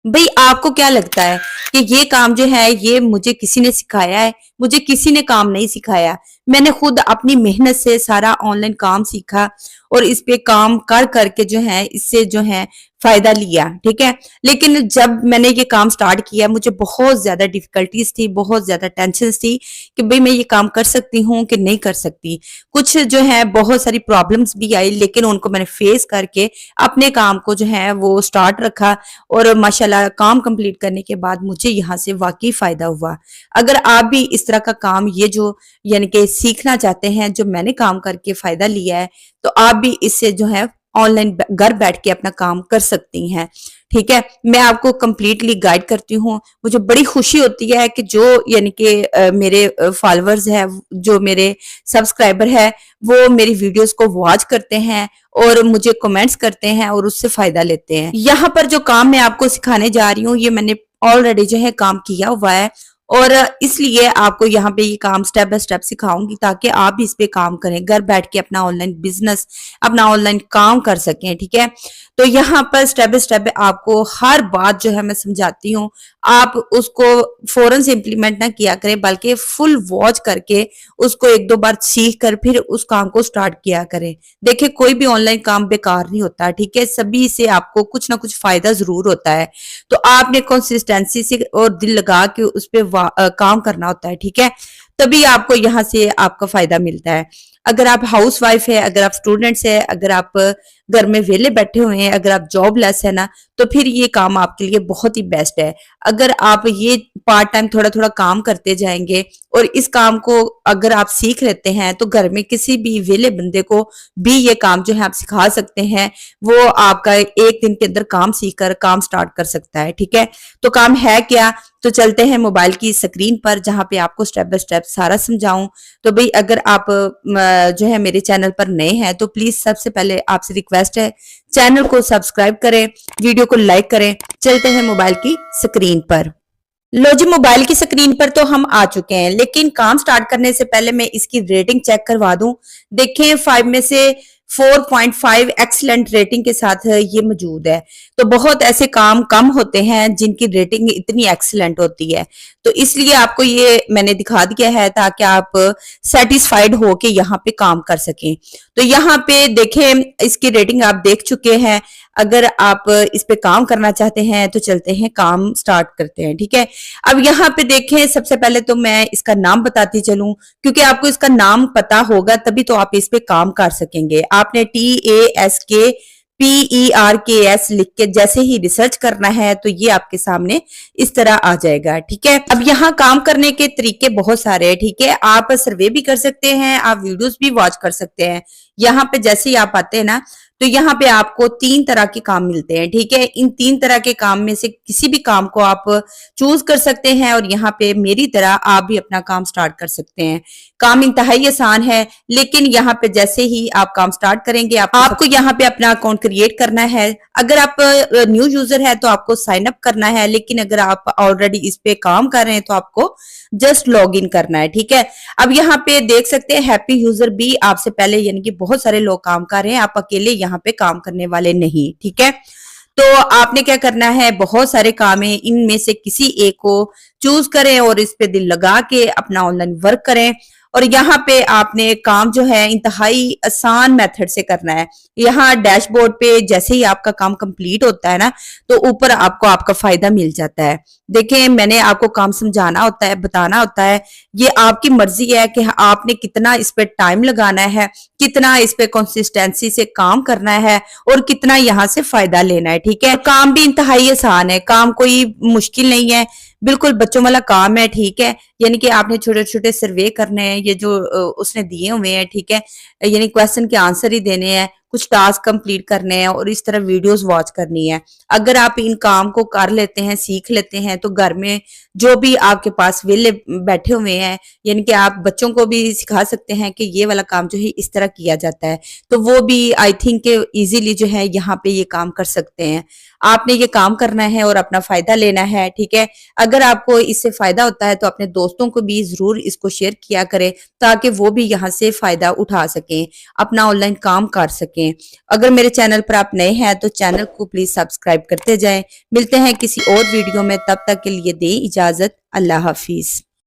भाई आपको क्या लगता है कि ये काम जो है ये मुझे किसी ने सिखाया है? मुझे किसी ने काम नहीं सिखाया। मैंने खुद अपनी मेहनत से सारा ऑनलाइन काम सीखा और इस पे काम कर करके जो है इससे जो है फायदा लिया, ठीक है। लेकिन जब मैंने ये काम स्टार्ट किया मुझे बहुत ज्यादा डिफिकल्टीज थी, बहुत ज्यादा टेंशन थी कि भाई मैं ये काम कर सकती हूँ कि नहीं कर सकती। कुछ जो है बहुत सारी प्रॉब्लम्स भी आई, लेकिन उनको मैंने फेस करके अपने काम को जो है वो स्टार्ट रखा और माशाल्लाह काम कंप्लीट करने के बाद मुझे यहाँ से वाकई फायदा हुआ। अगर आप भी इस तरह का काम ये जो यानी कि सीखना चाहते हैं जो मैंने काम करके फायदा लिया है, तो आप भी इससे जो है ऑनलाइन घर बैठ के अपना काम कर सकती हैं, ठीक है। मैं आपको कंप्लीटली गाइड करती हूँ। मुझे बड़ी खुशी होती है कि जो यानी कि मेरे फॉलोअर्स है, जो मेरे सब्सक्राइबर है, वो मेरी वीडियोस को वॉच करते हैं और मुझे कमेंट्स करते हैं और उससे फायदा लेते हैं। यहाँ पर जो काम मैं आपको सिखाने जा रही हूँ ये मैंने ऑलरेडी जो है काम किया हुआ है और इसलिए आपको यहाँ पे ये काम स्टेप बाय स्टेप सिखाऊंगी ताकि आप भी इस पे काम करें, घर बैठ के अपना ऑनलाइन बिजनेस, अपना ऑनलाइन काम कर सकें, ठीक है। तो यहाँ पर स्टेप बाय स्टेप आपको हर बात जो है मैं समझाती हूँ, आप उसको फौरन से इम्प्लीमेंट ना किया करें बल्कि फुल वॉच करके उसको एक दो बार सीख कर फिर उस काम को स्टार्ट किया करें। देखिए कोई भी ऑनलाइन काम बेकार नहीं होता, ठीक है, सभी से आपको कुछ ना कुछ फायदा जरूर होता है। तो आपने कंसिस्टेंसी से और दिल लगा के उस पर काम करना होता है, ठीक है, तभी आपको यहाँ से आपका फायदा मिलता है। अगर आप हाउस वाइफ है, अगर आप स्टूडेंट्स है, अगर आप घर में वेले बैठे हुए हैं, अगर आप जॉबलेस है ना, तो फिर ये काम आपके लिए बहुत ही बेस्ट है। अगर आप ये पार्ट टाइम थोड़ा थोड़ा काम करते जाएंगे और इस काम को अगर आप सीख लेते हैं तो घर में किसी भी वेले बंदे को भी ये काम जो है आप सिखा सकते हैं। वो आपका एक दिन के अंदर काम सीख कर काम स्टार्ट कर सकता है, ठीक है। तो काम है क्या, तो चलते हैं मोबाइल की स्क्रीन पर जहां पे आपको स्टेप बाय स्टेप सारा समझाऊं। तो भाई अगर आप जो है मेरे चैनल पर नए हैं तो प्लीज सबसे पहले आपसे रिक्वेस्ट है चैनल को सब्सक्राइब करें, वीडियो को लाइक करें। चलते हैं मोबाइल की स्क्रीन पर। लो जी, मोबाइल की स्क्रीन पर तो हम आ चुके हैं, लेकिन काम स्टार्ट करने से पहले मैं इसकी रेटिंग चेक करवा दूं। देखें 5 में से 4.5 एक्सीलेंट रेटिंग के साथ ये मौजूद है। तो बहुत ऐसे काम कम होते हैं जिनकी रेटिंग इतनी एक्सीलेंट होती है, तो इसलिए आपको ये मैंने दिखा दिया है ताकि आप सेटिस्फाइड हो के यहाँ पे काम कर सकें। तो यहाँ पे देखें इसकी रेटिंग आप देख चुके हैं। अगर आप इस पे काम करना चाहते हैं तो चलते हैं काम स्टार्ट करते हैं, ठीक है। अब यहाँ पे देखें सबसे पहले तो मैं इसका नाम बताती चलूं, क्योंकि आपको इसका नाम पता होगा तभी तो आप इस पे काम कर सकेंगे। आपने TASKPERKS लिख के जैसे ही रिसर्च करना है तो ये आपके सामने इस तरह आ जाएगा, ठीक है। अब यहाँ काम करने के तरीके बहुत सारे हैं, ठीक है। आप सर्वे भी कर सकते हैं, आप वीडियोस भी वॉच कर सकते हैं। यहाँ पे जैसे ही आप आते हैं ना तो यहाँ पे आपको 3 तरह के काम मिलते हैं, ठीक है। इन 3 तरह के काम में से किसी भी काम को आप चूज कर सकते हैं और यहाँ पे मेरी तरह आप भी अपना काम स्टार्ट कर सकते हैं। काम इंतहाई आसान है, लेकिन यहाँ पे जैसे ही आप काम स्टार्ट करेंगे आपको यहाँ पे अपना अकाउंट क्रिएट करना है। अगर आप न्यू यूजर है तो आपको साइन अप करना है, लेकिन अगर आप ऑलरेडी इस पे काम कर रहे हैं तो आपको जस्ट लॉग इन करना है, ठीक है। अब यहाँ पे देख सकते हैं हैप्पी यूजर भी आपसे पहले यानी कि बहुत सारे लोग काम कर रहे हैं, आप अकेले यहाँ पे काम करने वाले नहीं, ठीक है। तो आपने क्या करना है, बहुत सारे काम है, इनमें से किसी एक को चूज करें और इस पे दिल लगा के अपना ऑनलाइन वर्क करें। और यहाँ पे आपने काम जो है इंतहाई आसान मेथड से करना है। यहाँ डैशबोर्ड पे जैसे ही आपका काम कंप्लीट होता है ना तो ऊपर आपको आपका फायदा मिल जाता है। देखें मैंने आपको काम समझाना होता है, बताना होता है, ये आपकी मर्जी है कि आपने कितना इस पे टाइम लगाना है, कितना इस पे कंसिस्टेंसी से काम करना है और कितना यहाँ से फायदा लेना है, ठीक है। काम भी इंतहाई आसान है, काम कोई मुश्किल नहीं है, बिल्कुल बच्चों वाला काम है, ठीक है। यानी कि आपने छोटे छोटे सर्वे करने हैं, ये जो उसने दिए हुए हैं, ठीक है, यानी क्वेश्चन के आंसर ही देने हैं, कुछ टास्क कंप्लीट करने हैं और इस तरह वीडियोस वॉच करनी है। अगर आप इन काम को कर लेते हैं, सीख लेते हैं, तो घर में जो भी आपके पास वेले बैठे हुए हैं, यानी कि आप बच्चों को भी सिखा सकते हैं कि ये वाला काम जो है इस तरह किया जाता है, तो वो भी आई थिंक इजीली जो है यहाँ पे ये काम कर सकते हैं। आपने ये काम करना है और अपना फायदा लेना है, ठीक है। अगर आपको इससे फायदा होता है तो अपने दोस्तों को भी जरूर इसको शेयर किया करें ताकि वो भी यहाँ से फायदा उठा सकें, अपना ऑनलाइन काम कर सकें। अगर मेरे चैनल पर आप नए हैं तो चैनल को प्लीज सब्सक्राइब करते जाएं। मिलते हैं किसी और वीडियो में, तब तक के लिए दें इजाजत। अल्लाह हाफिज।